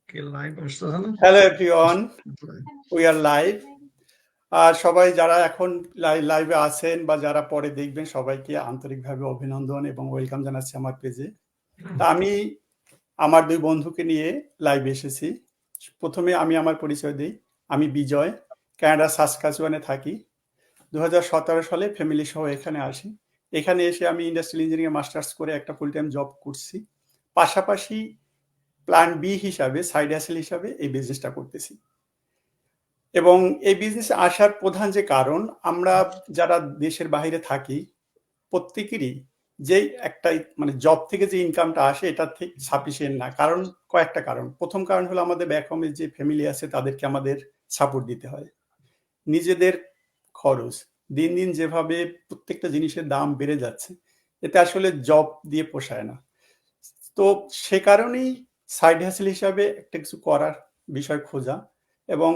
কে live আসতেছে না? Hello everyone, we are live. আর সবাই যারা এখন লাইভে আছেন বা যারা পরে দেখবেন সবাইকে আন্তরিকভাবে অভিনন্দন এবং ওয়েলকাম জানাচ্ছি আমার পেজে। তা আমি আমার দুই বন্ধুকে নিয়ে লাইভে এসেছি। প্রথমে আমি আমার পরিচয় দিই। আমি বিজয়, কানাডা সাসকাচুয়ানে থাকি। 2017 সালে ফ্যামিলি সহ এখানে আসি। এখানে এসে আমি ইন্ডাস্ট্রিয়াল ইঞ্জিনিয়ারিং মাস্টার্স করে একটা ফুল টাইম জব করছি। পাশাপাশি প্ল্যান বি হিসাবে, সাইড হ্যাসেল হিসাবে এই বিজনেসটা করতেছি। এবং এই বিজনেসে আসার প্রধান যে কারণ, আমরা যারা দেশের বাইরে থাকি প্রত্যেকেরই যেই একটাই মানে জব থেকে যে ইনকামটা আসে এটা ঠিক সাফিসিয়েন্ট না। কারণ কয়েকটা কারণ। প্রথম কারণ হলো আমাদের ব্যাক হোমে যে ফ্যামিলি আছে তাদেরকে আমাদের সাপোর্ট দিতে হয়। নিজেদের খরচ দিন দিন যেভাবে প্রত্যেকটা জিনিসের দাম বেড়ে যাচ্ছে, এতে আসলে জব দিয়ে পোষায় না। তো সে কারণেই সাইড হ্যাসেল হিসাবে একটা কিছু করার বিষয় খোঁজা এবং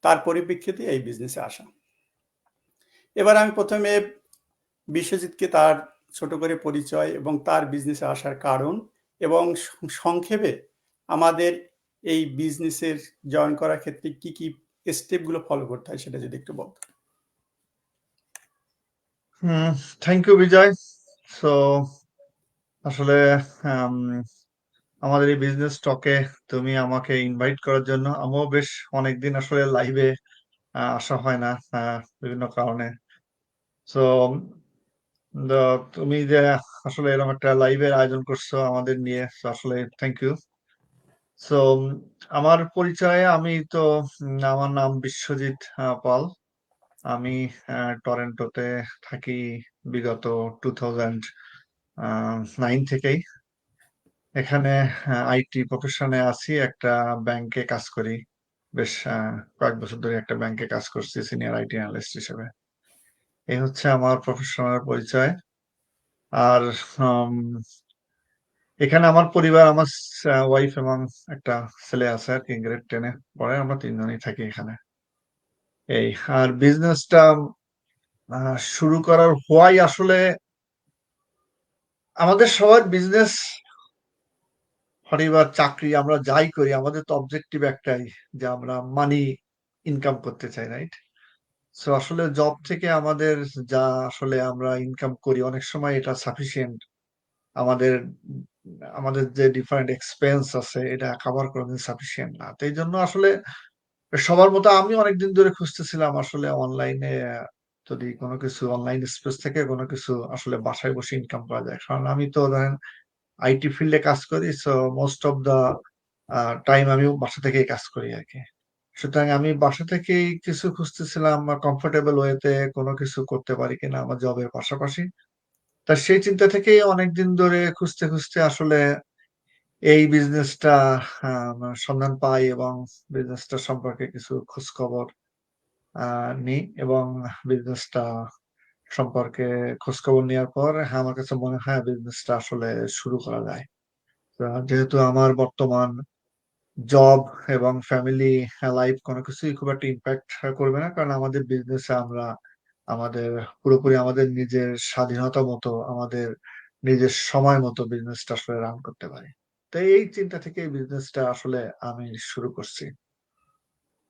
তার পরিপ্রেক্ষিতে এই বিজনেসে আসা। এবার আমি প্রথমে বিশ্বজিৎকে তার ছোট করে পরিচয় এবং তার বিজনেসে আসার কারণ এবং সংক্ষেপে আমাদের এই বিজনেসের জয়েন করার ক্ষেত্রে কি কি স্টেপগুলো ফলো করতে হয় সেটা যদি একটু বলতো। Thank you Bijoy. সো আসলে আমাদের এই বিজনেস টকে তুমি আমাকে ইনভাইট করার জন্য, আমিও বেশ অনেকদিন আসলে লাইভে আসা হয় না বিভিন্ন কারণে। সো তুমি যে আসলে এরকম একটা লাইভের আয়োজন করছো আমাদের নিয়ে, আসলে থ্যাংক ইউ। সো আমার পরিচয়ে আমি তো আমার নাম বিশ্বজিৎ পাল। আমি টরেন্টোতে থাকি বিগত 2009 থেকেই। এখানে আইটি প্রফেশনে আছি, একটা ব্যাংকে কাজ করি। বেশ কয়েক বছর ধরে একটা ব্যাংকে কাজ করছি সিনিয়র আইটি অ্যানালিস্ট হিসেবে। এই হচ্ছে আমার প্রফেশনাল পরিচয়। আর এখানে আমার পরিবার, আমার ওয়াইফ এবং একটা ছেলে আছে আর কি, গ্রেড 10-এ পড়ে। আমরা তিনজনই থাকি এখানে। এই আর বিজনেসটা শুরু করার হোয়াই আসলে আমাদের সবার বিজনেস বা চাকরি আমরা যাই করি, আমাদের তো অবজেক্টিভ একটাই যে আমরা মানি ইনকাম করতে চাই, রাইট? সো আসলে জব থেকে আমাদের যা আসলে আমরা ইনকাম করি অনেক সময় এটা সাফিসিয়েন্ট আমাদের আমাদের যে ডিফারেন্ট এক্সপেন্স আছে এটা কভার করার সাফিসিয়েন্ট না। তো এই জন্য আসলে সবার মতো আমি অনেকদিন ধরে খুঁজতেছিলাম আসলে অনলাইনে যদি কোনো কিছু অনলাইন স্পেস থেকে কোনো কিছু আসলে বাসায় বসে ইনকাম করা যায়। কারণ আমি তো ধরেন আইটি ফিল্ডে কাজ করি, so most of the time আমি বাসা থেকেই কাজ করি আর কি। সুতরাং আমি বাসা থেকেই কিছু খুঁজতেছিলাম কমফোর্টেবল ওয়েতে কোনো কিছু করতে পারি কিনা আমার জবের পাশাপাশি। তা সেই চিন্তা থেকেই অনেকদিন ধরে খুঁজতে খুঁজতে আসলে এই বিজনেসটা সন্ধান পাই এবং বিজনেসটা সম্পর্কে কিছু খোঁজ খবর নিই এবং বিজনেসটা সম্পর্কে খোঁজ খবর নেওয়ার পর হ্যাঁ আমার কাছে মনে হয় বিজনেসটা আসলে শুরু করা যায়। যেহেতু আমার বর্তমান জব এবং ফ্যামিলি লাইফ কোনো কিছুই খুব একটা ইম্প্যাক্ট করবে না, কারণ আমাদের বিজনেসে আমরা আমাদের পুরোপুরি আমাদের নিজের স্বাধীনতা মতো আমাদের নিজের সময় মতো বিজনেসটা আসলে রান করতে পারি। তো এই চিন্তা থেকে এই বিজনেসটা আসলে আমি শুরু করছি।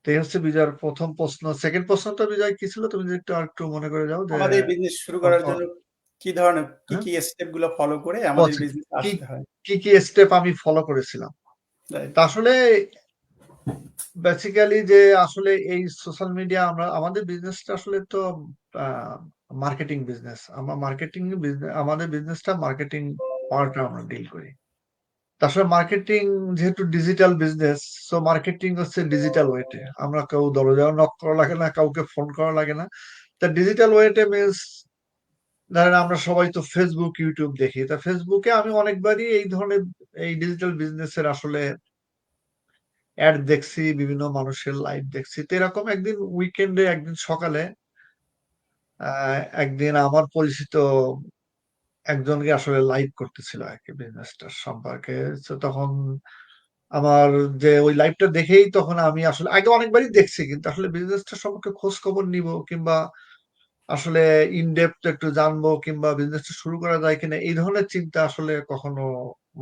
তো এই হচ্ছে বিজয়ের প্রথম প্রশ্ন। সেকেন্ড প্রশ্নটা বিজয় কি ছিল, তুমি যদি একটু মনে করে যাও যে আমাদের বিজনেস শুরু করার জন্য কি ধরনের কি হ্যাঁ কি স্টেপ গুলো ফলো করে আমাদের আচ্ছা, বিজনেস কি আসতে হয়? কি কি স্টেপ আমি ফলো করেছিলাম। Right. তা আসলে বেসিক্যালি যে আসলে এই সোশ্যাল মিডিয়া আমরা আমাদের বিজনেসটা আসলে তো মার্কেটিং বিজনেস। আমরা মার্কেটিং বিজনেস, আমাদের বিজনেসটা মার্কেটিং পার্টটা আমরা ডিল করি। তা আসলে মার্কেটিং যেহেতু ডিজিটাল বিজনেস, সো মার্কেটিং হচ্ছে ডিজিটাল ওয়েতে। আমরা কেউ দরজাও নক করা লাগে না, কাউকে ফোন করা লাগে না। তা ডিজিটাল ওয়েতে মিনস ধরেন আমরা সবাই তো ফেসবুক ইউটিউব দেখি। তা ফেসবুকে আমি অনেকবারই এই ধরনের এই ডিজিটাল বিজনেসের আসলে অ্যাড দেখছি, বিভিন্ন মানুষের লাইভ দেখছি। তো এরকম একদিন উইকেন্ডে একদিন সকালে একদিন আমার পরিচিত একজনকে আসলে লাইভ করতেছিল আর কি বিজনেসটা সম্পর্কে। তো তখন আমার যে ওই লাইভটা দেখেই তখন আমি আসলে আগে অনেকবারই দেখছি, কিন্তু আসলে বিজনেসটা সম্পর্কে খোঁজ খবর নিব কিংবা আসলে ইনডেপথ একটু জানবো কিংবা বিজনেসটা শুরু করা যায় কিনা এই ধরনের চিন্তা আসলে কখনো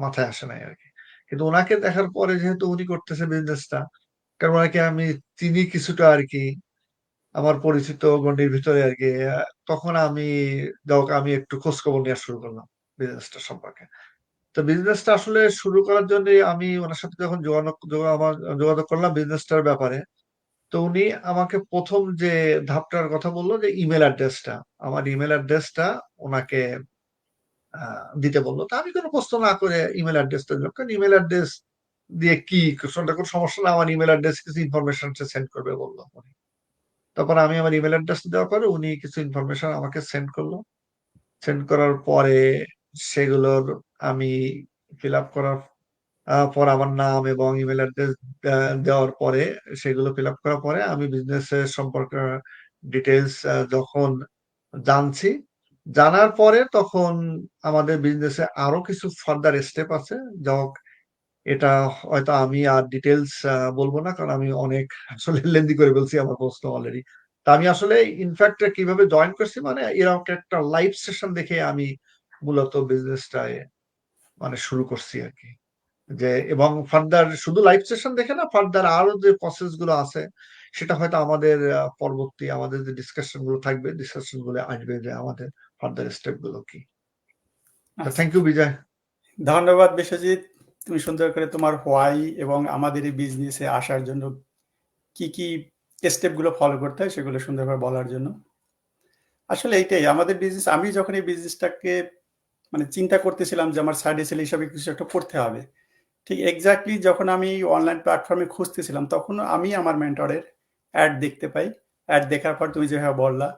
মাথায় আসে নাই আর কি। কিন্তু ওনাকে দেখার পরে যেহেতু উনি করতেছে বিজনেসটা, কারণ ওনাকে আমি চিনি কিছুটা আর কি, আমার পরিচিত গণ্ডির ভিতরে আর কি, তখন আমি একটু খোঁজ খবর নেওয়া শুরু করলাম বিজনেসটা সম্পর্কে। তো বিজনেসটা আসলে শুরু করার জন্য আমি ওনার সাথে যখন যোগাযোগ করলাম বিজনেসটার ব্যাপারে, তো উনি আমাকে প্রথম যে ধাপটার কথা বললো যে ইমেল অ্যাড্রেসটা, আমার ইমেল অ্যাড্রেসটা ওনাকে দিতে বললো। তা আমি কোনো প্রশ্ন না করে ইমেল অ্যাড্রেসটা দিলাম, কারণ ইমেল অ্যাড্রেস দিয়ে কি কোনো সমস্যা না, আমার ইমেল অ্যাড্রেস কিছু ইনফরমেশন সেন্ড করবে বললো উনি। তারপর আমি আমার ইমেল অ্যাড্রেস দেওয়ার পরে উনি কিছু ইনফরমেশন আমাকে সেন্ড করলো। সেন্ড করার পরে সেগুলোর আমি ফিল আপ করার পর আমার নাম এবং ইমেল অ্যাড্রেস দেওয়ার পরে, সেগুলো ফিল আপ করার পরে আমি বিজনেসের সম্পর্কে ডিটেলস যখন জানছি, জানার পরে তখন আমাদের বিজনেসে আরো কিছু ফার্দার স্টেপ আছে। যাক, এটা হয়তো আমি আর ডিটেলস বলবো না, কারণ আমি অনেক আসলে লেন্দি করে বলছি আমার প্রশ্ন অলরেডি। তা আমি আসলে ইনফ্যাক্ট কিভাবে জয়েন করছি, মানে এরকম একটা লাইভ সেশন দেখে আমি মূলত বিজনেসটায় মানে শুরু করছি আর কি। যে এবং ফার্দার শুধু লাইভ সেশন দেখে না, ফার্দার আরো যে প্রসেস গুলো আছে সেটা হয়তো আমাদের পরবর্তী আমাদের যে ডিসকাশন গুলো থাকবে, ডিসকাশন গুলো আসবে যে আমাদের ফার্দার স্টেপ গুলো কি। আচ্ছা, থ্যাংক ইউ বিজয়। ধন্যবাদ বিশ্বজিৎ। তুমি সুন্দর করে তোমার হোয়াই এবং আমাদের এই বিজনেসে আসার জন্য কি কি স্টেপগুলো ফলো করতে হয় সেগুলো সুন্দরভাবে বলার জন্য। আসলে এইটাই আমাদের বিজনেস। আমি যখন এই বিজনেসটাকে মানে চিন্তা করতেছিলাম যে আমার সাইড এসেল হিসাবে কিছু একটা করতে হবে, ঠিক এক্স্যাক্টলি যখন আমি অনলাইন প্ল্যাটফর্মে খুঁজতেছিলাম তখন আমি আমার মেন্টরের অ্যাড দেখতে পাই। অ্যাড দেখার পর তুমি যেভাবে বললা,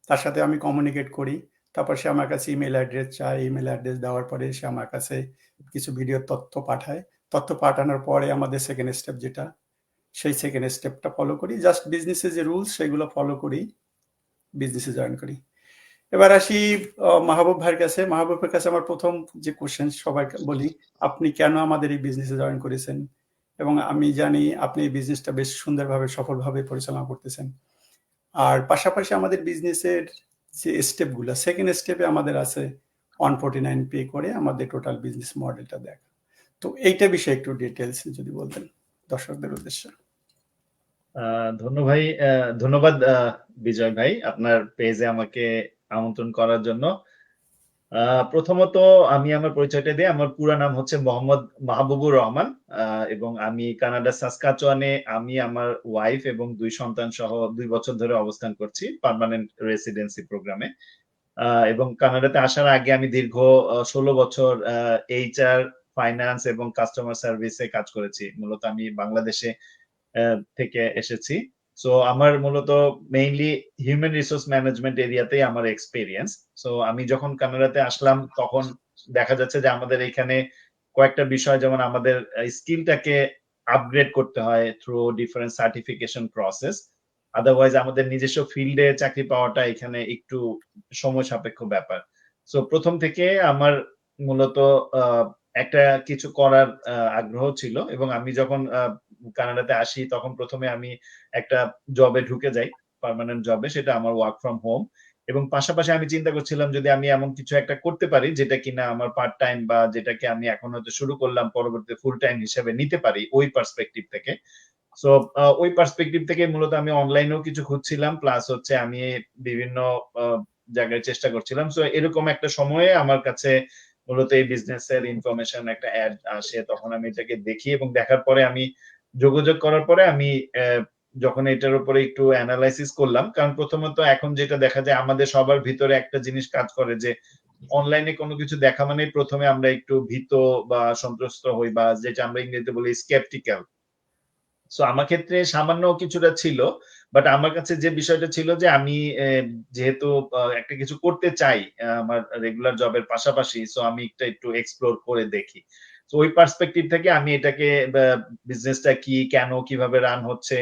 তার সাথে আমি কমিউনিকেট করি। তারপর সে আমার কাছে ইমেল অ্যাড্রেস চায়। ইমেল অ্যাড্রেস দেওয়ার পরে সে আমার কাছে কিছু ভিডিওর তথ্য পাঠায়। তথ্য পাঠানোর পরে আমাদের সেকেন্ড স্টেপ যেটা, সেই সেকেন্ড স্টেপটা ফলো করি। জাস্ট বিজনেসের যে রুলস সেগুলো ফলো করি, বিজনেসে জয়েন করি। এবার আসি মাহবুব ভাইয়ের কাছে। মাহবুবের কাছে আমার প্রথম যে কোশ্চেন সবাইকে বলি, আপনি কেন আমাদের এই বিজনেসে জয়েন করেছেন? এবং আমি জানি আপনি এই বিজনেসটা বেশ সুন্দরভাবে সফলভাবে পরিচালনা করতেছেন। আর পাশাপাশি আমাদের বিজনেসের যে স্টেপগুলো, সেকেন্ড স্টেপে আমাদের আছে 149 পে করে আমাদের টোটাল বিজনেস মডেলটা দেখা। তো এইটা বিষয়ে একটু ডিটেলস যদি বলতেন দর্শকদের উদ্দেশ্যে। ধন্যবাদ বিজয় ভাই, আপনার পেজে আমাকে আমন্ত্রণ করার জন্য। প্রথমত আমি আমার পরিচয়টা দিই। আমার পুরো নাম হচ্ছে মোহাম্মদ মাহবুবুর রহমান, এবং আমি কানাডার সাসকাচুয়ানে আমি আমার ওয়াইফ এবং 2 সন্তান সহ 2 বছর ধরে অবস্থান করছি পার্মানেন্ট রেসিডেন্সি প্রোগ্রামে। এবং কানাডাতে আসার আগে আমি দীর্ঘ 16 বছর এইচআর, ফাইন্যান্স এবং কাস্টমার সার্ভিসে কাজ করেছি। মূলত আমি বাংলাদেশে থেকে এসেছি। সো আমার মূলত মেইনলি হিউম্যান রিসোর্স ম্যানেজমেন্ট এরিয়াতেই আমার এক্সপেরিয়েন্স। সো আমি যখন কানাডাতে আসলাম তখন দেখা যাচ্ছে যে আমাদের এখানে কয়েকটা বিষয়, যেমন আমাদের স্কিলটাকে আপগ্রেড করতে হয় through different certification process. Otherwise আমাদের নিজস্ব ফিল্ডে চাকরি পাওয়াটা এখানে একটু সময় সাপেক্ষ ব্যাপার। সো প্রথম থেকে আমার মূলত একটা কিছু করার আগ্রহ ছিল, এবং আমি যখন কানাডাতে আসি তখন প্রথমে আমি একটা জবে ঢুকে যাই, পার্মানেন্ট জবে। সেটা আমার ওয়ার্ক ফ্রম হোম, এবং পাশাপাশি আমি চিন্তা করছিলাম যদি আমি এমন কিছু একটা করতে পারি যেটা কিনা আমার পার্ট টাইম বা যেটাকে আমি এখন হয়তো শুরু করলাম পরবর্তীতে ফুল টাইম হিসেবে নিতে পারি ওই পার্সপেক্টিভ থেকে। সো ওই পার্সপেক্টিভ থেকে মূলত আমি অনলাইনেও কিছু খুঁজছিলাম, প্লাস হচ্ছে আমি বিভিন্ন জায়গায় চেষ্টা করছিলাম। সো এরকম একটা সময়ে আমার কাছে মূলত এই বিজনেসের ইনফরমেশন একটা অ্যাড আসে, তখন আমি এটাকে দেখি এবং দেখার পরে আমি যোগাযোগ করার পরে আমি যখন এটার উপরে একটু অ্যানালাইসিস করলাম, কারণ প্রথমত এখন যেটা দেখা যায় আমাদের সবার ভিতরে একটা জিনিস কাজ করে যে অনলাইনে কোনো কিছু দেখা মানে প্রথমে আমরা একটু ভীত বা সন্ত্রস্ত হই, বা যেটা আমরা ইংরেজিতে বলি স্কেপটিক্যাল। সো আমার ক্ষেত্রে সামান্য কিছুটা ছিল, বাট আমার কাছে যে বিষয়টা ছিল যে আমি যেহেতু একটা কিছু করতে চাই আমার রেগুলার জবের পাশাপাশি, সো আমি একটা একটু এক্সপ্লোর করে দেখি। তো ওই পার্সপেক্টিভ থেকে আমি এটাকে বিজনেসটা কি, কেন, কিভাবে রান হচ্ছে,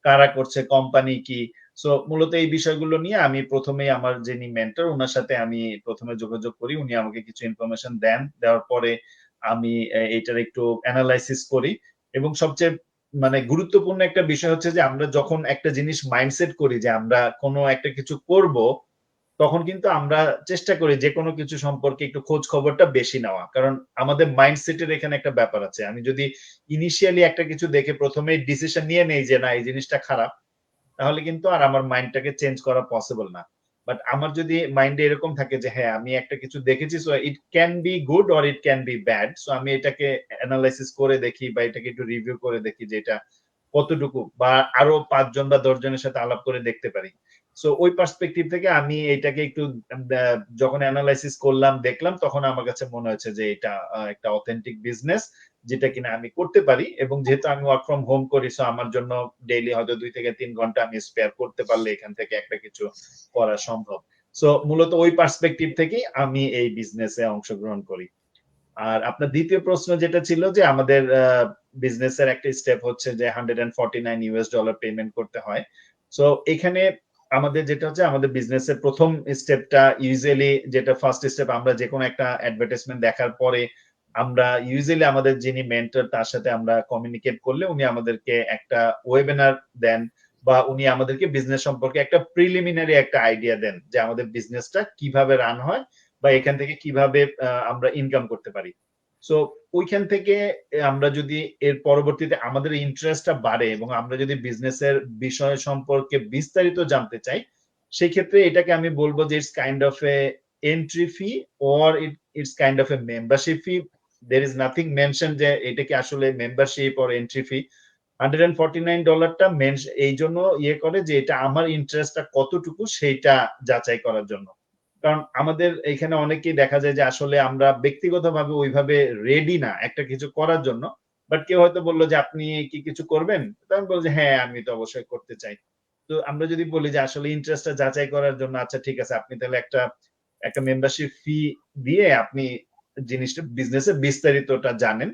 কারা করছে, কোম্পানি কি। সো মূলত এই বিষয়গুলো নিয়ে আমি প্রথমেই আমার যিনি মেন্টর ওনার সাথে আমি প্রথমে যোগাযোগ করি। উনি আমাকে কিছু ইনফরমেশন দেন। দেওয়ার পরে আমি এইটার একটু অ্যানালাইসিস করি, এবং সবচেয়ে মানে গুরুত্বপূর্ণ একটা বিষয় হচ্ছে যে আমরা যখন একটা জিনিস মাইন্ডসেট করি যে আমরা কোনো একটা কিছু করব, তখন কিন্তু আমরা চেষ্টা করি যে কোনো কিছু সম্পর্কে একটু খোঁজ খবরটা বেশি নেওয়া। কারণ আমাদের মাইন্ডসেটের এখানে একটা ব্যাপার আছে। আমি যদি ইনিশিয়ালি একটা কিছু দেখে ১ম এই ডিসিশন নিয়ে নেই যে না এই জিনিসটা খারাপ, তাহলে কিন্তু আর আমার মাইন্ডটাকে চেঞ্জ করা পসিবল না। বাট আমার যদি মাইন্ডে এরকম থাকে যে হ্যাঁ, আমি একটা কিছু দেখেছি so it can be good or it can be bad. So আমি এটাকে এনালাইসিস করে দেখি বা এটাকে একটু রিভিউ করে দেখি যে এটা কতটুকু বা আরো ৫ জন বা ১০ জনের সাথে আলাপ করে দেখতে পারি। সো ওই পার্সপেক্টিভ থেকে আমি এটাকে একটু যখন এনালাইসিস করলাম, দেখলাম তখন আমার কাছে মনে হয়েছে যে এটা একটা অথেন্টিক বিজনেস যেটা কিনা আমি করতে পারি এবং যেহেতু আমি ওয়ার্ক ফ্রম হোম করি সো আমার জন্য ডেইলি হয়তো ২ থেকে ৩ ঘন্টা আমি স্পেয়ার করতে পারলে এখান থেকে একটা কিছু করা সম্ভব। সো মূলত ওই পার্সপেক্টিভ থেকেই আমি এই বিজনেসে অংশগ্রহণ করি। আর আপনার দ্বিতীয় প্রশ্ন যেটা ছিল যে আমাদের বিজনেসের একটা স্টেপ হচ্ছে যে $149 পেমেন্ট করতে হয়। সো এখানে আমাদের যেটা হচ্ছে আমাদের বিজনেসের ১ম স্টেপটা ইউজুয়ালি যেটা ফার্স্ট স্টেপ আমরা যেকোনো একটা অ্যাডভার্টাইজমেন্ট দেখার পরে আমরা ইউজুয়ালি আমাদের যিনি মেন্টর তার সাথে আমরা কমিউনিকেট করলে উনি আমাদেরকে একটা ওয়েবিনার দেন বা উনি আমাদেরকে বিজনেস সম্পর্কে একটা প্রিলিমিনারি একটা আইডিয়া দেন যে আমাদের বিজনেসটা কিভাবে রান হয় বা এখান থেকে কিভাবে আমরা ইনকাম করতে পারি। সো ওইখান থেকে আমরা যদি এর পরবর্তীতে আমাদের ইন্টারেস্টটা বাড়ে এবং আমরা যদি বিজনেসের বিষয় সম্পর্কে বিস্তারিত জানতে চাই, সেক্ষেত্রে এটাকে আমি বলব যে it's kind of a entry fee or it's kind of a membership fee. There is nothing mention যে এটা কি আসলে মেম্বারশিপ অর এন্ট্রি ফি। $149 এই জন্য ইয়ে করে যে এটা আমার ইন্টারেস্টটা কতটুকু সেইটা যাচাই করার জন্য। কারণ আমাদের এখানে অনেকেই দেখা যায় যে আসলে আমরা ব্যক্তিগতভাবে ওইভাবে রেডি না একটা কিছু করার জন্য। বাট কেউ হয়তো বলল যে, "আপনি কি কিছু করবেন?" তো আমি বলব যে, "হ্যাঁ, আমি তো অবশ্যই করতে চাই।" তো আমরা যদি বলি যে আসলে ইন্টারেস্টটা যাচাই করার জন্য, "আচ্ছা ঠিক আছে, আপনি তাহলে একটা মেম্বারশিপ ফি দিয়ে আপনি জিনিসটা বিজনেসের বিস্তারিতটা জানেন।"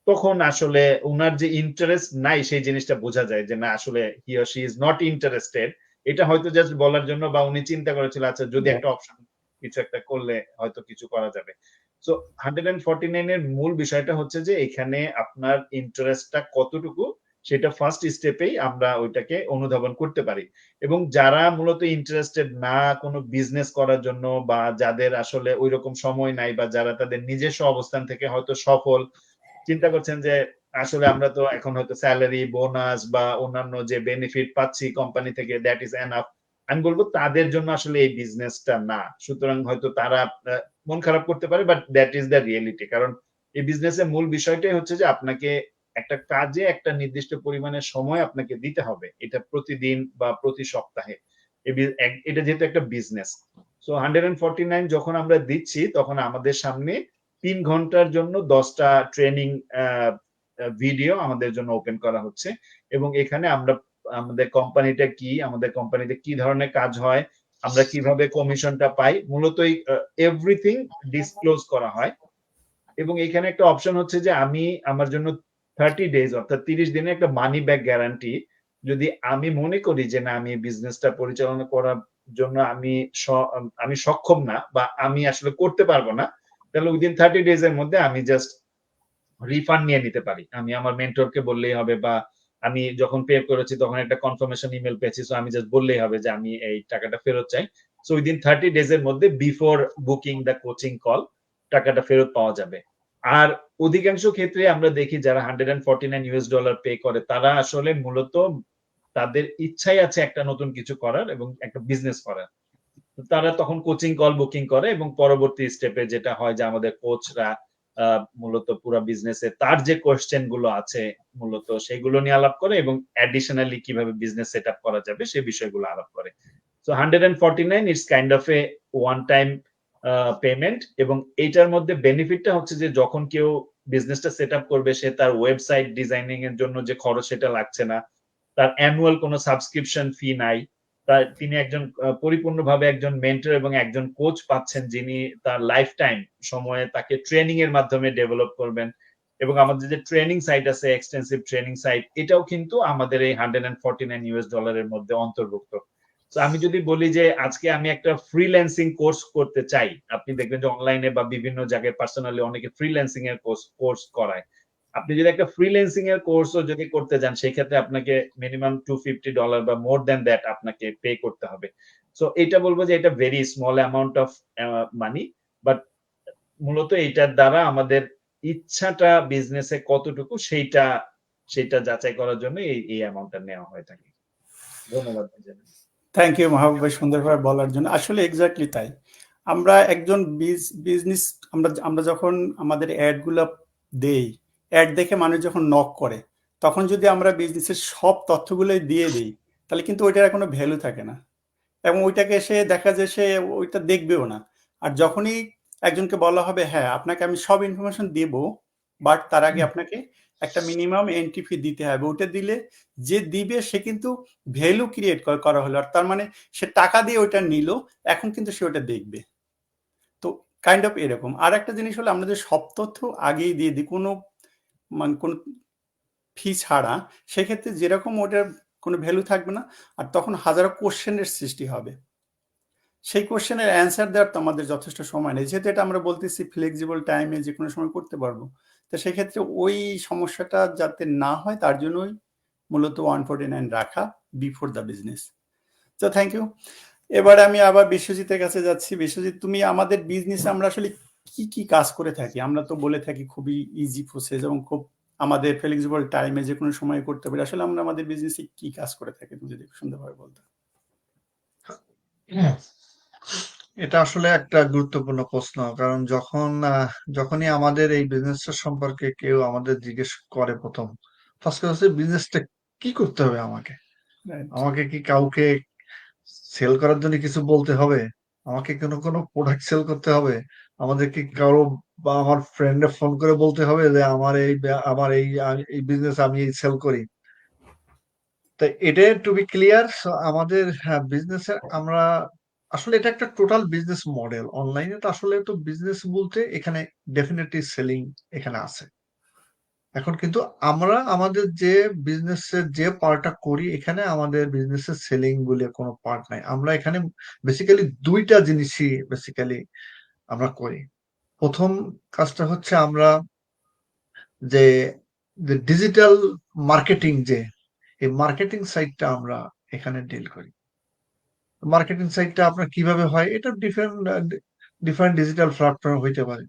তখন আসলে উনার যে ইন্টারেস্ট নাই সেই জিনিসটা বোঝা যায় যে না আসলে he or she is not interested. এটা হয়তো জাস্ট বলার জন্য বা উনি চিন্তা করেছিল আচ্ছা যদি একটা অপশন কিছু একটা করলে হয়তো কিছু করা যাবে। সো 149 এর মূল বিষয়টা হচ্ছে যে এখানে আপনার ইন্টারেস্টটা কতটুকু সেটা ফার্স্ট স্টেপেই আমরা ওইটাকে অনুধাবন করতে পারি। এবং যারা মূলত ইন্টারেস্টেড না কোনো বিজনেস করার জন্য বা যাদের আসলে ঐরকম সময় নাই বা যারা তাদের নিজস্ব অবস্থান থেকে হয়তো সফল চিন্তা করছেন যে আসলে আমরা তো এখন হয়তো স্যালারি, বোনাস বা অন্যান্য যে বেনিফিট পাচ্ছি কোম্পানি থেকে দ্যাট ইজ এনাফ। আমি বলব তাদের জন্য আসলে এই বিজনেসটা না। সুতরাং হয়তো তারা মন খারাপ করতে পারে but that is the reality. কারণ এই বিজনেসের মূল বিষয়টাই হচ্ছে যে আপনাকে একটা কাজে একটা নির্দিষ্ট পরিমাণের সময় আপনাকে দিতে হবে। এটা প্রতিদিন বা প্রতি সপ্তাহে। এটা যেহেতু একটা বিজনেস। সো 149 যখন আমরা দিচ্ছি তখন আমাদের সামনে ৩ ঘন্টার জন্য ১০ টা ট্রেনিং আ আ ভিডিও আমাদের জন্য ওপেন করা হচ্ছে। এবং এখানে আমরা আমাদের কোম্পানিটা কি, আমাদের কোম্পানিতে কি ধরনের কাজ হয়, আমরা কিভাবে কমিশনটা পাই, মূলত এই এভরিথিং ডিসক্লোজ করা হয়। এবং এখানে একটা অপশন হচ্ছে যে আমি আমার জন্য 30 ডেজ অর্থাৎ ৩০ দিনের একটা মানি ব্যাক গ্যারান্টি যদি আমি মনে করি যে না আমি এই বিজনেসটা পরিচালনা করার জন্য আমি সক্ষম না বা আমি আসলে করতে পারবো না, তাহলে উইদিন 30 ডেজ এর মধ্যে আমি জাস্ট রিফান্ড নিয়ে নিতে পারি। আমি আমার মেন্টরকে বললেই হবে বা আমি যখন পে করেছি তখন একটা কনফার্মেশন ইমেইল পেয়েছি। সো আমি জাস্ট বললেই হবে যে আমি এই টাকাটা ফেরত চাই। সো উইদিন 30 ডেজ এর মধ্যে before booking the coaching call টাকাটা ফেরত পাওয়া যাবে। আর অধিকাংশ ক্ষেত্রে আমরা দেখি যারা $149 পে করে তারা আসলে মূলত তাদের ইচ্ছাই আছে একটা নতুন কিছু করার এবং একটা বিজনেস করার। তারা তখন কোচিং কল বুকিং করে এবং পরবর্তী স্টেপে যেটা হয় যে আমাদের কোচরা আ মূলত পুরা বিজনেসে তার যে কোয়েশ্চেন গুলো আছে মূলত সেগুলো নিয়ে আলাপ করে এবং অ্যাডিশনালি কিভাবে বিজনেস সেটআপ করা যাবে সে বিষয়গুলো আলাপ করে। So 149 it's kind of A one time payment এবং এইটার মধ্যে বেনিফিটটা হচ্ছে যে যখন কেউ বিজনেসটা সেটআপ করবে সে তার ওয়েবসাইট ডিজাইনিং এর জন্য যে খরচ সেটা লাগছে না। তার অ্যানুয়াল কোনো সাবস্ক্রিপশন ফি নাই। তিনি একজন পরিপূর্ণভাবে একজন মেন্টর এবং একজন কোচ পাচ্ছেন যিনি তার লাইফ টাইম সময়ে তাকে ট্রেনিং এর মাধ্যমে ডেভেলপ করবেন। এবং আমাদের যে ট্রেনিং সাইট আছে এক্সটেনসিভ ট্রেনিং সাইট এটাও কিন্তু আমাদের এই $149 এর মধ্যে অন্তর্ভুক্ত। তো আমি যদি বলি যে আজকে আমি একটা ফ্রিল্যান্সিং কোর্স করতে চাই, আপনি দেখবেন যে অনলাইনে বা বিভিন্ন জায়গায় পার্সোনালি অনেকে ফ্রিল্যান্সিং এর কোর্স করায়। আপনি যদি একটা ফ্রিল্যান্সিং এর কোর্সও যদি করতে যান, সেক্ষেত্রে আপনাকে মিনিমাম $250 বা মোর দ্যান দ্যাট আপনাকে পে করতে হবে। সো এটা বলবো যে এটা very small amount of money, but মূলত এটার দ্বারা আমাদের ইচ্ছাটা বিজনেসে কতটুকু সেইটা যাচাই করার জন্য এই অ্যামাউন্টটা নেওয়া হয়ে থাকে। ধন্যবাদ ভাইজান। থ্যাংক ইউ মাহবুব ভাই সুন্দরভাবে বলার জন্য। আসলে এক্স্যাক্টলি তাই। আমরা একজন বিজনেস আমরা যখন আমাদের অ্যাডগুলো দেই, অ্যাড দেখে মানুষ যখন নক করে, তখন যদি আমরা বিজনেসের সব তথ্যগুলোই দিয়ে দিই, তাহলে কিন্তু ওইটার কোনো ভ্যালু থাকে না। এবং ওইটাকে সে দেখা যায় সে ওইটা দেখবেও না। আর যখনই একজনকে বলা হবে হ্যাঁ আপনাকে আমি সব ইনফরমেশন দেব, বাট তার আগে আপনাকে একটা মিনিমাম এন্ট্রি ফি দিতে হবে, ওটা দিলে যে দিবে সে কিন্তু ভ্যালু ক্রিয়েট করা হলো, আর তার মানে সে টাকা দিয়ে ওইটা নিল, এখন কিন্তু সে ওটা দেখবে। তো কাইন্ড অফ এরকম। আর একটা জিনিস হলো আমরা যে সব তথ্য আগেই দিয়ে দিই কোনো কোনো ফি ছাড়া, সেক্ষেত্রে যেরকম ওটার কোনো ভ্যালু থাকবে না, আর তখন হাজারো কোশ্চেনের সৃষ্টি হবে। সেই কোশ্চেনের অ্যান্সার দেওয়ার তো আমাদের যথেষ্ট সময় নেই, যেহেতু এটা আমরা বলতেছি ফ্লেক্সিবল টাইমে যে কোনো সময় করতে পারবো। তো সেক্ষেত্রে ওই সমস্যাটা যাতে না হয় তার জন্যই মূলত 149 রাখা বিফোর দ্য বিজনেস। তো থ্যাংক ইউ। এবারে আমি আবার বিশ্বজিতের কাছে যাচ্ছি। বিশ্বজিৎ, তুমি আমাদের বিজনেসে আমরা আসলে কি কি কাজ করে থাকি? আমরা তো বলে থাকি খুবই ইজি প্রসেস এবং খুব আমাদের ফ্লেক্সিবল টাইমে যে কোনো সময় করতে পারি। আসলে আমরা আমাদের বিজনেসে কি কাজ করে থাকি তুমি যদি সুন্দরভাবে বলতে। এটা আসলে একটা গুরুত্বপূর্ণ প্রশ্ন, কারণ যখনই আমাদের এই বিজনেসটা সম্পর্কে কেউ আমাদের জিজ্ঞেস করে, প্রথম ফার্স্ট কথা হচ্ছে বিজনেসটা কি করতে হবে আমাকে। রাইট। আমাকে কি কাউকে সেল করার জন্য কিছু বলতে হবে? আমাকে কোনো প্রোডাক্ট সেল করতে হবে? আমাদের কি কারো বা আমার ফ্রেন্ডে ফোন করে বলতে হবে যে আমার এই বিজনেস আমি এই সেল করি? তো এটা টু বি ক্লিয়ার, আমাদের বিজনেসে আমরা আসলে এটা একটা টোটাল বিজনেস মডেল। অনলাইনে তো আসলে তো বিজনেস বলতে এখানে ডেফিনেটলি সেলিং এখানে আছে। এখন কিন্তু আমরা আমাদের যে বিজনেসের যে পার্টটা করি, এখানে আমাদের বিজনেসের সেলিং বলে কোনো পার্ট নাই। আমরা এখানে বেসিক্যালি দুইটা জিনিসই বেসিক্যালি আমরা করি। প্রথম কাজটা হচ্ছে আমরা যে ডিজিটাল মার্কেটিং, যে এই মার্কেটিং সাইটটা আমরা এখানে ডিল করি। মার্কেটিং সাইটটা আপনার কিভাবে হয়, এটা ডিফারেন্ট ডিফারেন্ট ডিজিটাল প্ল্যাটফর্ম হইতে পারে।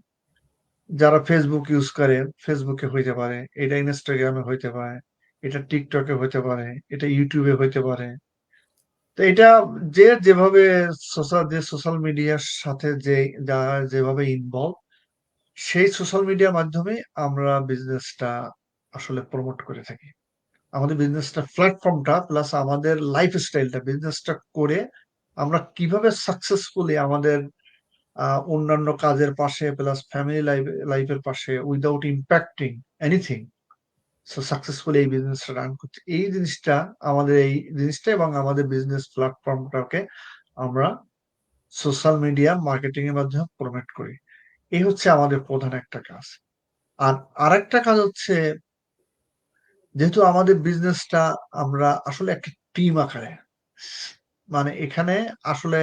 যারা ফেসবুক ইউজ করে ফেসবুকে হইতে পারে, এটা ইনস্টাগ্রামে হইতে পারে, এটা টিকটকে হইতে পারে, এটা ইউটিউবে হইতে পারে। তো এটা যে যেভাবে সোশ্যাল মিডিয়ার সাথে যারা যেভাবে ইনভলভ, সেই সোশ্যাল মিডিয়ার মাধ্যমে আমরা বিজনেসটা আসলে প্রমোট করে থাকি। আমাদের বিজনেসটা প্ল্যাটফর্মটা প্লাস আমাদের লাইফস্টাইলটা বিজনেসটা করে আমরা কিভাবে সাকসেসফুলি আমাদের অন্যান্য কাজের পাশে প্লাস ফ্যামিলি লাইফের পাশে without impacting anything so successfully এই বিজনেসটা রান করছে, এই জিনিসটা এবং আমাদের বিজনেস প্ল্যাটফর্মটাকে আমরা সোশ্যাল মিডিয়া মার্কেটিং এর মাধ্যমে প্রমোট করি। এই হচ্ছে আমাদের প্রধান একটা কাজ। আর আরেকটা কাজ হচ্ছে, যেহেতু আমাদের বিজনেসটা আমরা আসলে একটা টিম আকারে, মানে এখানে আসলে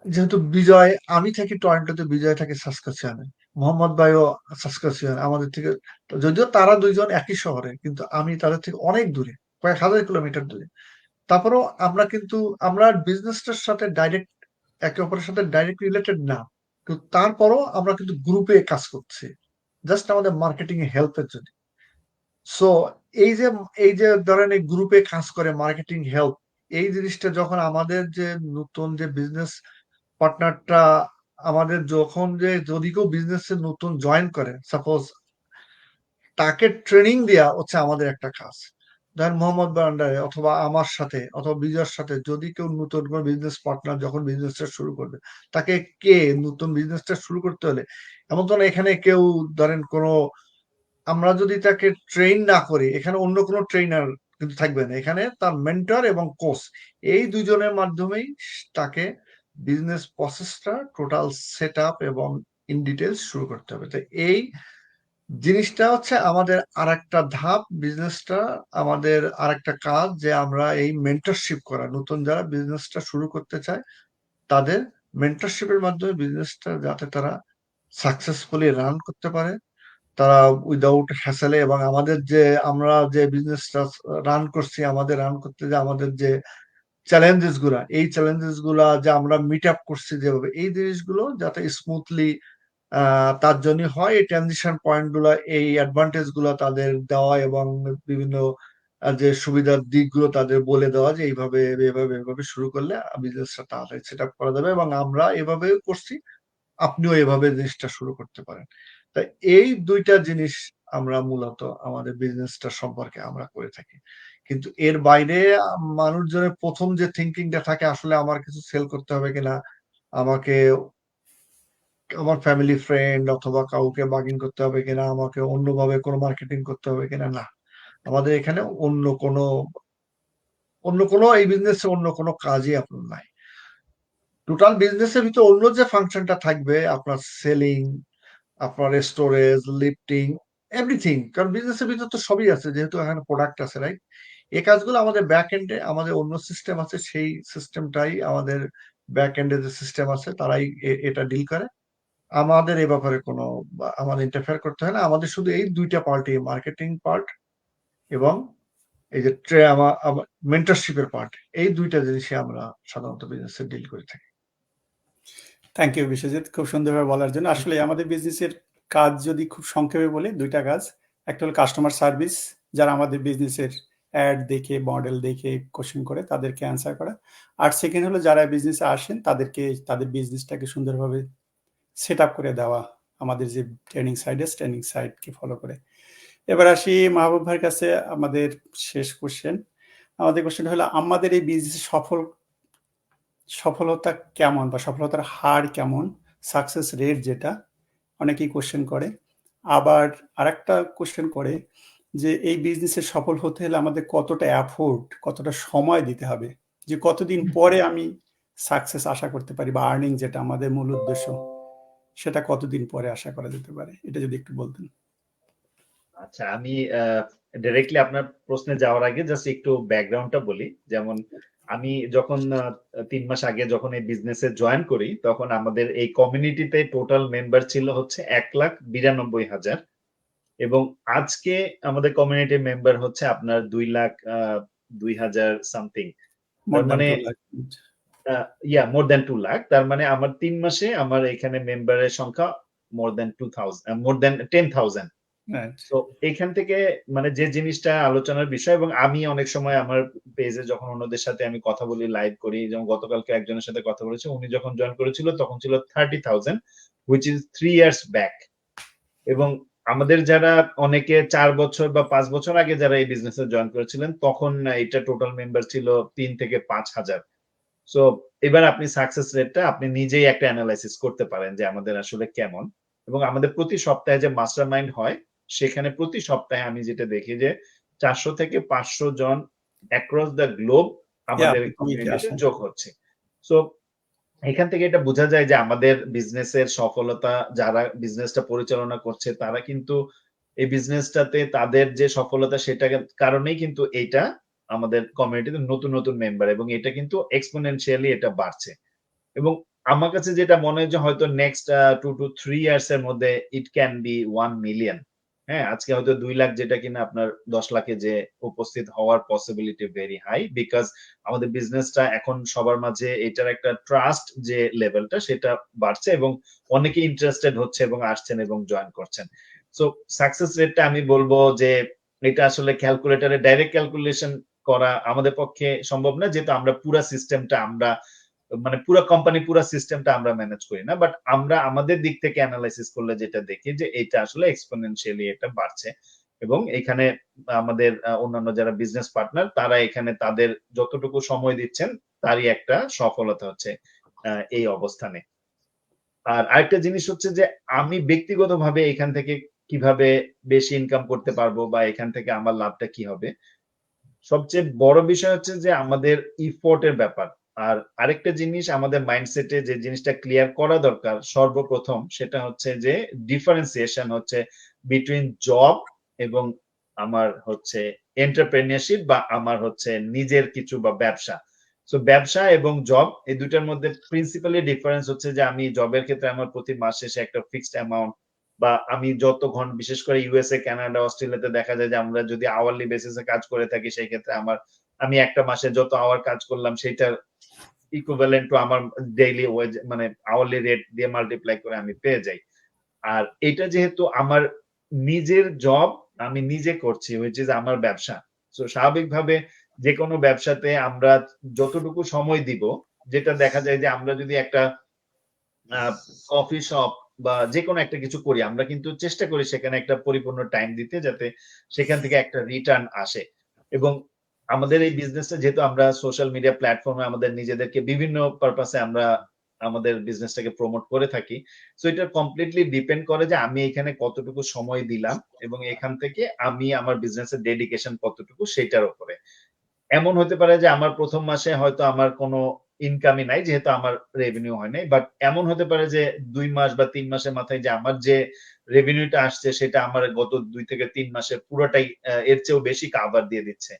যেহেতু আমি থাকি টরন্টোতে, বিজয় থাকে সাসকাচুয়ানে, মোহাম্মদ ভাইও সাসকাচুয়ান আমাদের থেকে। যদিও তারা দুইজন একই শহরে, কিন্তু আমি তাদের থেকে অনেক দূরে, কয়েক হাজার কিলোমিটার দূরে। তারপরেও আমরা বিজনেসটার সাথে ডাইরেক্ট, একে অপরের সাথে ডাইরেক্ট রিলেটেড না, কিন্তু তারপরও আমরা কিন্তু গ্রুপে কাজ করছি, জাস্ট আমাদের মার্কেটিং এ হেল্পের জন্য। সো এই যে এই যে ধরেন এই গ্রুপে কাজ করে মার্কেটিং হেল্প, এই জিনিসটা যখন আমাদের যে নতুন যে বিজনেস পার্টনারটা, আমাদের যখন যদি কেউ বিজনেসে নতুন জয়েন করে, সাপোজ তাকে ট্রেনিং দেওয়া হচ্ছে আমাদের একটা কাজ। ধরেন মোহাম্মদ বান্ডারে অথবা আমার সাথে অথবা বিজয়ের সাথে যদি কেউ নতুন কোনো বিজনেস পার্টনার যখন বিজনেসটা শুরু করবে, তাকে নতুন বিজনেসটা শুরু করতে হলে, এমন তো না এখানে কেউ ধরেন আমরা যদি তাকে ট্রেন না করি, এখানে অন্য কোনো ট্রেনার কিন্তু থাকবে না, এখানে তার মেন্টর এবং কোচ, এই দুজনের মাধ্যমেই তাকে বিজনেস প্রসেসটা টোটাল সেট আপ এবং ইন ডিটেলস শুরু করতে হবে। তো এই জিনিসটা হচ্ছে আমাদের আরেকটা ধাপ, বিজনেসটা আমাদের আরেকটা কাজ, যে আমরা এই মেন্টরশিপ করা, নতুন যারা বিজনেসটা শুরু করতে চায় তাদের মেন্টরশিপের মাধ্যমে বিজনেসটা যাতে তারা সাকসেসফুলি রান করতে পারে, তারা উইদাউট হ্যাসেলে, এবং আমরা যে বিজনেসটা রান করছি, আমাদের রান করতে যে আমাদের যে চ্যালেঞ্জেস গুলা, এই চ্যালেঞ্জেস গুলা যে আমরা মিট আপ করছি যেভাবে, এই জিনিসগুলো যাতে স্মুথলি তার জন্য হয়, এই ট্রানজিশন পয়েন্ট গুলা, এই অ্যাডভান্টেজ গুলা তাদের দেওয়া এবং বিভিন্ন যে সুবিধার দিকগুলো তাদের বলে দেওয়া যে এইভাবে এভাবে এভাবে শুরু করলে বিজনেসটা তাড়াতাড়ি সেট আপ করা যাবে, এবং আমরা এভাবে করছি, আপনিও এভাবে জিনিসটা শুরু করতে পারেন। তাই এই দুইটা জিনিস আমরা মূলত আমাদের বিজনেসটা সম্পর্কে আমরা করে থাকি। কিন্তু এর বাইরে মানুষজনের প্রথম যে থিঙ্কিংটা থাকে আসলে আমার কিছু সেল করতে হবে কিনা, আমাকে আমার ফ্যামিলি ফ্রেন্ড অথবা কাউকে বার্গেন করতে হবে কিনা, আমাকে অন্যভাবে কোনো মার্কেটিং করতে হবে কিনা, না। আমাদের এখানে অন্য কোনো এই বিজনেসে অন্য কোনো কাজই আপনার নাই। টোটাল বিজনেসের ভিতরে অন্য যে ফাংশনটা থাকবে আপনার সেলিং, আপনার স্টোরেজ, লিফটিং, এভরিথিং, কারণ বিজনেসের ভিতরে তো সবই আছে যেহেতু এখানে প্রোডাক্ট আছে, রাইট? এই কাজগুলো আমাদের ব্যাক এন্ডে আমাদের অন্য সিস্টেম আছে, সেই সিস্টেমটাই আমাদের ব্যাক এন্ডে যে সিস্টেম আছে তারাই এটা ডিল করে। আমাদের এ ব্যাপারে কোনো আমাদের ইন্টারফেয়ার করতে হয় না। আমাদের শুধু এই দুইটা পার্টি, মার্কেটিং পার্ট এবং এই যে আমার মেন্টরশিপের পার্ট, এই দুইটা জিনিসই আমরা সাধারণত বিজনেসে ডিল করে থাকি। থ্যাংক ইউ বিশ্বজিৎ, খুব সুন্দরভাবে বলার জন্য। আসলে আমাদের বিজনেসের কাজ যদি খুব সংক্ষেপে বলি, দুইটা কাজ। একটা হলো কাস্টমার সার্ভিস, যারা আমাদের বিজনেসের অ্যাড দেখে, মডেল দেখে কোশ্চেন করে তাদেরকে অ্যান্সার করা। আর সেকেন্ড হলো যারা বিজনেসে আসেন তাদেরকে তাদের বিজনেসটাকে সুন্দরভাবে সেট আপ করে দেওয়া, আমাদের যে ট্রেনিং সাইটকে ফলো করে। এবার আসি মাহবুব ভাইয়ের কাছে, আমাদের শেষ কোশ্চেন। আমাদের কোশ্চেন হলো আমাদের এই বিজনেস সফলতা কেমন বা সফলতার হার কেমন, সাকসেস রেট যেটা অনেকেই কোশ্চেন করে। আবার আরেকটা কোশ্চেন করে যে এই বিজনেসে সফল হতে হলে আমাদের কতটা এফোর্ট, কতটা সময় দিতে হবে, যে কতদিন পরে আমি সাকসেস আশা করতে পারি, বা আর্নিং যেটা আমাদের মূল উদ্দেশ্য সেটা কতদিন পরে আশা করা যেতে পারে, এটা যদি একটু বলতেন। আচ্ছা, আমি ডিরেক্টলি আপনার প্রশ্নে যাওয়ার আগে জাস্ট একটু ব্যাকগ্রাউন্ডটা বলি। যেমন আমি যখন 3 মাস আগে যখন এই বিজনেসে জয়েন করি, তখন আমাদের এই কমিউনিটিতে টোটাল মেম্বার ছিল হচ্ছে 1,92,000, এবং আজকে আমাদের কমিউনিটি মেম্বার হচ্ছে আপনার 2,02,000 সামথিং। মোর তার দ্যান মানে 2 লাখ। More than 2 lakh. তার মানে আমার 3 মাসে আমার এখানে মেম্বারের সংখ্যা মোর দ্যান 10,000। রাইট। তো এখান থেকে মানে যে জিনিসটা আলোচনার বিষয়, এবং আমি অনেক সময় আমার পেজে যখন অন্যদের সাথে আমি কথা বলি, লাইভ করি, যেমন গতকালকে একজনের সাথে কথা বলেছি, উনি যখন জয়েন করেছিল তখন ছিল 30,000, হুইচ ইজ 3 ইয়ার্স ব্যাক। এবং আমাদের যারা অনেকে 4 বছর বা 5 বছর আগে যারা এই বিজনেসে জয়েন করেছিলেন, তখন এটা টোটাল মেম্বার ছিল 3 থেকে 5,000। সো এবার আপনি সাকসেস রেটটা আপনি নিজেই একটা অ্যানালাইসিস করতে পারেন যে আমাদের আসলে কেমন। এবং আমাদের প্রতি সপ্তাহে যে মাস্টার মাইন্ড হয়, সেখানে প্রতি সপ্তাহে আমি যেটা দেখি যে 400 থেকে 500 জন অ্যাক্রস দ্য গ্লোব আমাদের পৃথিবীতে কমিউনিটিতে আসেন। যোগ হচ্ছে। সো এখান থেকে এটা বোঝা যায় যে আমাদের বিজনেসের সফলতা, যারা বিজনেসটা পরিচালনা করছে তারা কিন্তু এই বিজনেসটাতে তাদের যে সফলতা সেটার কারণেই কিন্তু এইটা আমাদের কমিউনিটিতে নতুন নতুন মেম্বার, এবং এটা কিন্তু এক্সপোনেনশিয়ালি এটা বাড়ছে। এবং আমার কাছে যেটা মনে হয় যে হয়তো নেক্সট 2 to 3 ইয়ার্স এর মধ্যে ইট ক্যান বি 1 মিলিয়ন। হ্যাঁ, আজকে হয়তো 2 লাখ যেটা কিনা আপনার 10 লাখে যে উপস্থিত হওয়ার পসিবিলিটি ভেরি হাই, বিকজ আমাদের বিজনেসটা এখন সবার মাঝে এটার একটা ট্রাস্ট যে লেভেলটা সেটা বাড়ছে, এবং অনেকে ইন্টারেস্টেড হচ্ছে এবং আসছেন এবং জয়েন করছেন। সো সাকসেস রেটটা আমি বলবো যে এটা আসলে ক্যালকুলেটরে ডাইরেক্ট ক্যালকুলেশন করা আমাদের পক্ষে সম্ভব না, যেহেতু আমরা পুরা সিস্টেমটা আমরা মানে পুরা কোম্পানি পুরা সিস্টেমটা আমরা ম্যানেজ করি না, বাট আমরা আমাদের দিক থেকে অ্যানালাইসিস করলে যেটা দেখি যে এটা আসলে এক্সপোনেনশিয়ালি এটা বাড়ছে। এবং এখানে আমাদের অন্যান্য যারা বিজনেস পার্টনার তারা এখানে তাদের যতটুকু সময় দিচ্ছেন তারই একটা সফলতা হচ্ছে এই অবস্থানে। আর আরেকটা জিনিস হচ্ছে যে আমি ব্যক্তিগতভাবে এখান থেকে কিভাবে বেশি ইনকাম করতে পারবো বা এখান থেকে আমার লাভটা কি হবে, সবচেয়ে বড় বিষয় হচ্ছে যে আমাদের ইফোর্টের ব্যাপার। আর আরেকটা জিনিস আমাদের মাইন্ডসেটে যে জিনিসটা ক্লিয়ার করা দরকার সর্বপ্রথম, সেটা হচ্ছে যে ডিফারেন্সিয়েশন হচ্ছে বিটুইন জব এবং আমার হচ্ছে এন্টারপ্রেনিয়রশিপ বা আমার হচ্ছে নিজের কিছু বা ব্যবসা। সো ব্যবসা এবং জব এই দুটার মধ্যে প্রিন্সিপালি ডিফারেন্স হচ্ছে যে আমি জবের ক্ষেত্রে আমার প্রতি মাস শেষে একটা ফিক্সড অ্যামাউন্ট, বা আমি যত ঘন্টা, বিশেষ করে ইউএসএ, কানাডা, অস্ট্রেলিয়াতে দেখা যায় যে আমরা যদি আওয়ারলি বেসিসে কাজ করে থাকি সেই ক্ষেত্রে আমার আমি একটা মাসে যত আওয়ার কাজ করলাম সেটার ইকুইভ্যালেন্ট টু আমার ডেইলি ওয়েজ মানে আওয়ারলি রেট দিয়ে মাল্টিপ্লাই করে আমি পেয়ে যাই। আর এটা যেহেতু আমার নিজের জব, আমি নিজে করছি, হুইচ ইজ আমার ব্যবসা। সো স্বাভাবিকভাবে যেকোনো ব্যবসাতে আমরা যতটুকু সময় দিব, যেটা দেখা যায় যে আমরা যদি একটা কফি শপ বা যেকোনো একটা কিছু করি, আমরা কিন্তু চেষ্টা করি সেখানে একটা পরিপূর্ণ টাইম দিতে, যাতে সেখান থেকে একটা রিটার্ন আসে। এবং আমাদের এই বিজনেসটা যেহেতু আমরা সোশ্যাল মিডিয়া প্ল্যাটফর্মে আমাদের নিজেদেরকে বিভিন্ন পারপাসে আমরা আমাদের বিজনেসটাকে প্রমোট করে থাকি। সো এটা কমপ্লিটলি ডিপেন্ড করে যে আমি এখানে কতটুকু সময় দিলাম এবং এখান থেকে আমি আমার বিজনেসের ডেডিকেশন কতটুকু সেটার উপরে। এমন হতে পারে যে আমার ১ম মাসে হয়তো আমার কোনো ইনকামই নাই, যেহেতু আমার রেভিনিউ হয় নাই। বাট এমন হতে পারে যে ২ মাস বা ৩ মাসের মাথায় যে আমার যে রেভিনিউটা আসছে সেটা আমার গত ২ থেকে ৩ মাসের পুরোটাই এর চেয়েও বেশি কাভার দিয়ে দিচ্ছে।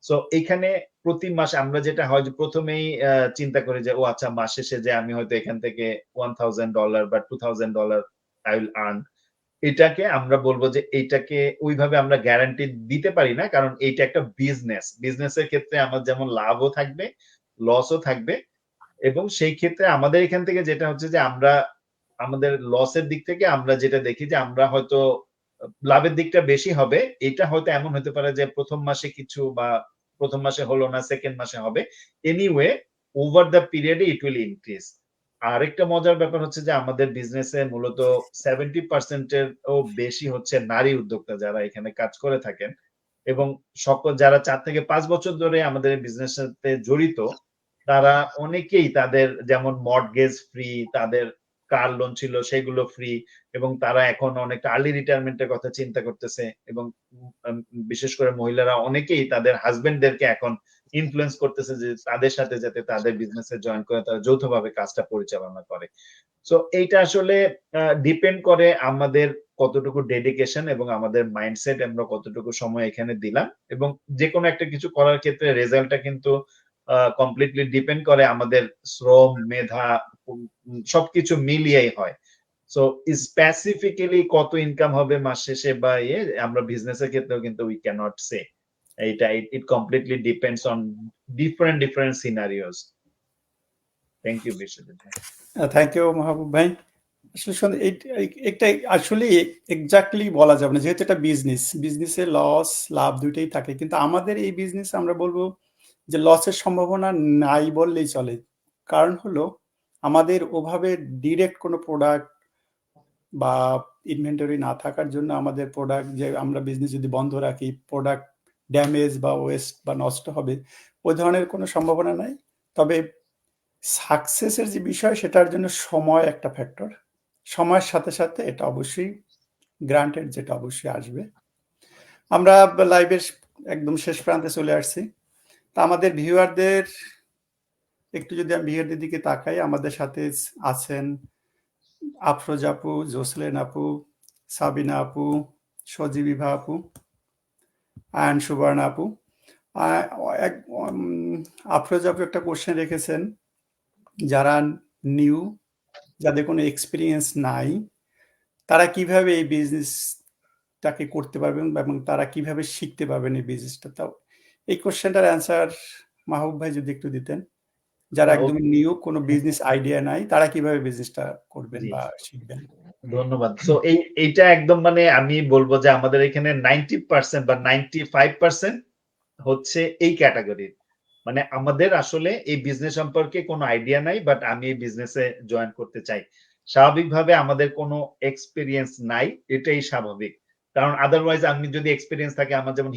সো এইখানে প্রতি মাসে আমরা যেটা হয় যে ১ম এই চিন্তা করি যে, ও আচ্ছা, মাস শেষে যে আমি হয়তো এখান থেকে $1000 বা $2000 I will earn। এটাকে আমরা বলবো যে এইটাকে ওইভাবে আমরা গ্যারান্টি দিতে পারি না। কারণ এইটা একটা বিজনেস। বিজনেসের ক্ষেত্রে আমার যেমন লাভও থাকবে, লসও থাকবে। এবং সেই ক্ষেত্রে আমাদের এখান থেকে যেটা হচ্ছে যে আমরা আমাদের লসের দিক থেকে আমরা যেটা দেখি যে আমরা হয়তো লাভের দিকটা বেশি হবে। এটা হয়তো এমন হতে পারে যে ১ম মাসে কিছু বা ১ম মাসে হলো না, 2nd মাসে হবে। Anyway over the period it will increase. আরেকটা মজার ব্যাপার হচ্ছে যে আমাদের বিজনেসে মূলত 70% এরও বেশি হচ্ছে নারী উদ্যোক্তা যারা এখানে কাজ করে থাকেন। এবং সকল যারা ৪ থেকে ৫ বছর ধরে আমাদের এই বিজনেসের সাথে জড়িত, তারা অনেকেই তাদের যেমন মর্টগেজ ফ্রি, তাদের কার লোন ছিল সেগুলো ফ্রি, এবং তারা এখন অনেকটা আর্লি রিটায়ারমেন্ট এর কথা চিন্তা করতেছে। এবং বিশেষ করে মহিলারা অনেকেই তাদের হাসব্যান্ডদেরকে এখন ইনফ্লুয়েন্স করতেছে যে তাদের সাথে যাতে তাদের বিজনেসে জয়েন করে তারা যৌথভাবে কাজটা পরিচালনা করে। সো এইটা আসলে ডিপেন্ড করে আমাদের কতটুকু ডেডিকেশন এবং আমাদের মাইন্ডসেট, আমরা কতটুকু সময় এখানে দিলাম। এবং যেকোনো একটা কিছু করার ক্ষেত্রে রেজাল্টটা কিন্তু কমপ্লিটলি ডিপেন্ড করে আমাদের শ্রম, মেধা, সবকিছু মিলিয়েই হয়। সো স্পেসিফিক্যালি কত ইনকাম হবে মাস শেষে বা আমরা বিজনেসের ক্ষেত্রেও কিন্তু উই ক্যানট সে। এইটা it completely depends on different scenarios. Thank you Biswajit ভাই। থ্যাংক ইউ মাহবুব ভাই। আসলে এটা আসলে এক্স্যাক্টলি বলা যাবে না, যেহেতু এটা বিজনেসে লস লাভ দুইটাই থাকে, কিন্তু আমাদের এই বিজনেসে আমরা বলবো যে লসের সম্ভাবনা নাই বললেই চলে। কারণ হলো আমাদের ওভাবে ডিরেক্ট কোনো প্রোডাক্ট বা ইনভেন্টরি না থাকার জন্য আমাদের প্রোডাক্ট যে আমরা বিজনেস যদি বন্ধ রাখি, প্রোডাক্ট ড্যামেজ বা ওয়েস্ট বা নষ্ট হবে, ওই ধরনের কোনো সম্ভাবনা নাই। তবে সাকসেসের যে বিষয় সেটার জন্য সময় একটা ফ্যাক্টর। সময়ের সাথে সাথে এটা অবশ্যই গ্রান্টেড, যেটা অবশ্যই আসবে। আমরা লাইভের একদম শেষ প্রান্তে চলে আসছি। তা আমাদের ভিউয়ারদের একটু যদি আমি ভিউয়ারদের দিকে তাকাই, আমাদের সাথে আছেন আফরোজ আপু, জোসলেন আপু, সাবিনা আপু, সজীবিভা আপু অ্যান্ড সুবর্ণা আপু। আফরোজ আপু একটা কোশ্চেন রেখেছেন, যারা নিউ, যাদের কোনো এক্সপিরিয়েন্স নাই, তারা কিভাবে এই বিজনেসটাকে করতে পারবেন এবং তারা কিভাবে শিখতে পারবেন এই বিজনেসটা। তাও এই কোশ্চেনটার অ্যান্সার মাহবুব ভাই যদি একটু দিতেন। যারা একদম নিউ, কোনো বিজনেস আইডিয়া নাই, তারা কিভাবে বিজনেসটা করবেন জি, বা শিখবেন। ধন্যবাদ। সো এইটা একদম মানে আমি বলবো যে আমাদের এখানে 90% বা 95% হচ্ছে এই ক্যাটাগরির। মানে আমাদের আসলে এই বিজনেস সম্পর্কে কোনো আইডিয়া নাই, বাট আমি এই বিজনেসে জয়েন করতে চাই। স্বাভাবিকভাবে আমাদের কোনো এক্সপেরিয়েন্স নাই, এটাই স্বাভাবিক। কারণ আদারওয়াইজ আমি যদি এক্সপেরিয়েন্স থাকে, আমার যেমন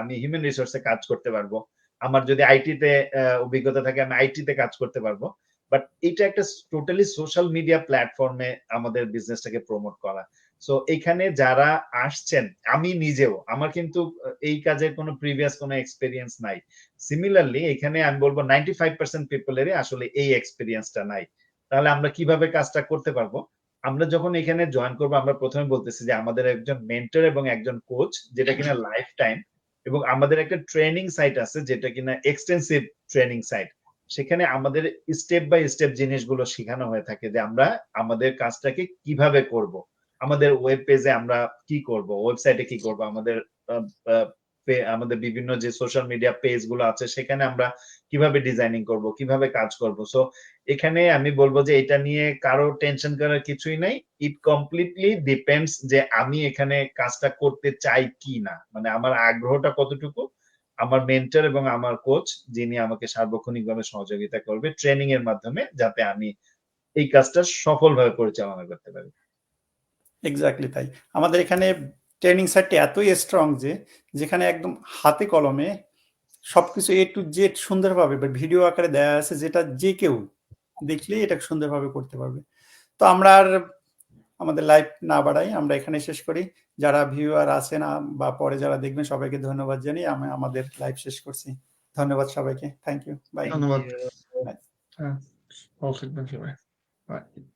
আমি হিউম্যান রিসোর্সে কাজ করতে পারবো। আমার যদি আইটিতে অভিজ্ঞতা থাকে, আমি আইটিতে কাজ করতে পারবো। বাট এটা একটা টোটালি সোশ্যাল মিডিয়া প্ল্যাটফর্মে আমাদের বিজনেসটাকে প্রমোট করা। সো এখানে যারা আসছেন, আমি নিজেও, আমার কিন্তু এই কাজের কোনো প্রিভিয়াস কোনো এক্সপেরিয়েন্স নাই। সিমিলারলি এখানে আমি বলবো 95% পিপলেরই আসলে এই এক্সপেরিয়েন্সটা নাই। তাহলে আমরা কিভাবে কাজটা করতে পারবো? আমরা যখন এখানে জয়েন করবো, আমরা প্রথমে বলতেছি যে আমাদের একজন মেন্টর এবং একজন কোচ, যেটা কিনা লাইফ টাইম, এবং আমাদের একটা ট্রেনিং সাইট আছে যেটা কিনা এক্সটেন্সিভ ট্রেনিং সাইট। সেখানে আমাদের স্টেপ বাই স্টেপ জিনিসগুলো শেখানো হয়ে থাকে যে আমরা আমাদের কাজটাকে কিভাবে করব। আমাদের ওয়েব পেজে আমরা কি করব, ওয়েবসাইটে কি করব, আমাদের আমাদের বিভিন্ন যে সোশ্যাল মিডিয়া পেজ গুলো আছে সেখানে আমরা কিভাবে ডিজাইনিং করব, কিভাবে কাজ করব। সো এখানে আমি বলবো যে এটা নিয়ে কারো টেনশন করার কিছুই নাই। ইট কমপ্লিটলি ডিপেন্ডস যে আমি এখানে কাজটা করতে চাই কি না, মানে আমার আগ্রহটা কতটুকু। আমার মেন্টর এবং আমার কোচ যিনি আমাকে সার্বক্ষণিকভাবে সহযোগিতা করবে ট্রেনিং এর মাধ্যমে, যাতে আমি এই কাজটা সফলভাবে পরিচালনা করতে পারি। এক্স্যাক্টলি তাই। আমাদের এখানে ট্রেনিং সাইটটা এতই স্ট্রং যে যেখানে একদম হাতে কলমে সবকিছু A to Z সুন্দরভাবে ভিডিও আকারে দেয়া আছে, যেটা যে কেউ দেখলেই এটা সুন্দরভাবে করতে পারবে। তো আমরা আর আমাদের লাইভ না বাড়াই, আমরা এখানে শেষ করি। যারা ভিউয়ার আছেন বা পরে যারা দেখবেন সবাইকে ধন্যবাদ জানিয়ে আমি আমাদের লাইভ শেষ করছি। ধন্যবাদ সবাইকে। Thank you. বাই। ধন্যবাদ। Thank you. হ্যাঁ, ভালো থাকবেন সবাই। Bye.